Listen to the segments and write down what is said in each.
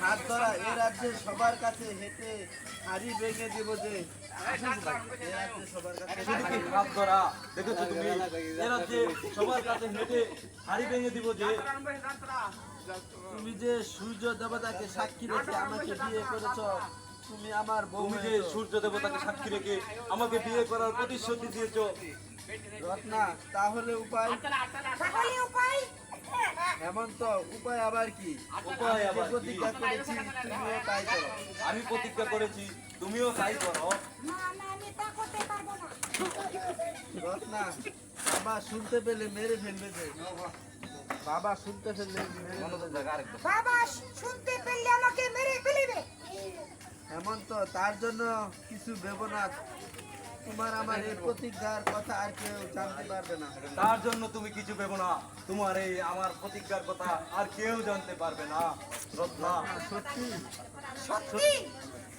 হাত ধরা এ রাজ্যে সবার কাছে হেঁটে হাড়ি ভেঙে দেব যে হাত ধরা দেখেছো তুমি এ রাজ্যে সবার কাছে হেঁটে হাড়ি ভেঙে দিব যে তুমি যে সূর্য দেবতাকে সাক্ষী রেখে আমাকে বিয়ে করেছ, তুমি আমার বউ। তুমি যে সূর্য দেবতাকে সাক্ষী রেখে আমাকে বিয়ে করার প্রতিশ্রুতি দিয়েছো রত্না, তাহলে উপায়? হেমন্ত, উপায় আবার কি? উপায় আবার কি? প্রতিজ্ঞা করেছি তুমিও তাই করো। আমি প্রতিজ্ঞা করেছি তুমিও তাই করো। রত্না, বাবা শুনতে পেলে মেরে ফেলবে যে। বাবা শুনতে পেলে আমাকে মেরে ফেলবে। হেমন্ত, তার জন্য কিছু ভেবো না। তোমার আমার এই প্রতিজ্ঞার কথা আর কেউ জানতে পারবে না। তার জন্য তুমি কিছু ভেবো না, তোমার এই আমার প্রতিজ্ঞার কথা আর কেউ জানতে পারবে না। রত্না, সত্যি সত্যি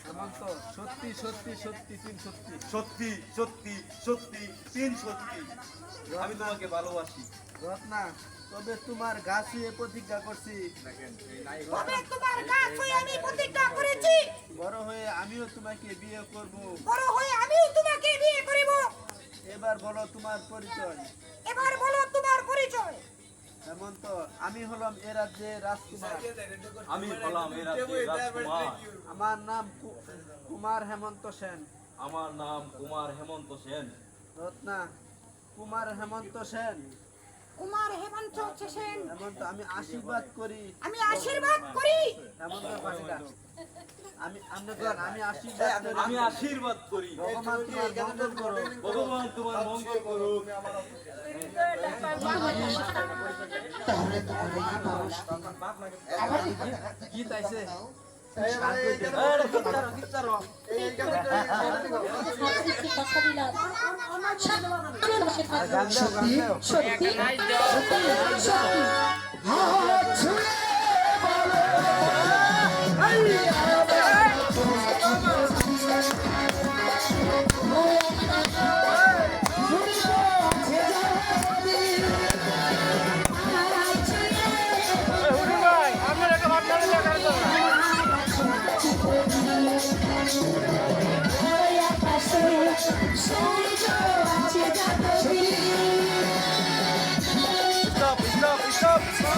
হেমন্ত, সত্যি সত্যি সত্যি তিন সত্যি। সত্যি সত্যি সত্যি তিন সত্যি আমি তোমাকে ভালোবাসি। রত্না, তবে তোমার গা ছুঁয়ে প্রতিজ্ঞা করছি, তবে তোমার গা ছুঁয়ে আমি প্রতিজ্ঞা করেছি, বড় হয়ে আমিও তোমাকে বিয়ে করব। বড় হয়ে আমিও তোমাকে বিয়ে করব। এবার বলো তোমার পরিচয়। এবার বলো তোমার পরিচয়। হেমন্ত, আমি হলাম এ রাজ্যের রাজকুমার। আমি হলাম এ রাজ্যের রাজকুমার। আমার নাম কুমার হেমন্ত সেন। আমার নাম কুমার হেমন্ত সেন। রত্না, কুমার হেমন্ত সেন। কুমার হেমন্ত সেন। হেমন্ত, আমি আশীর্বাদ করি। আমি আশীর্বাদ করি। হেমন্ত, আমি আশীর্বাদ করি। আমি আশীর্বাদ করি ভগবান তোমার মঙ্গল করুক। ভগবান তোমার মঙ্গল করুক। কি তাইছে? Stop, stop, stop.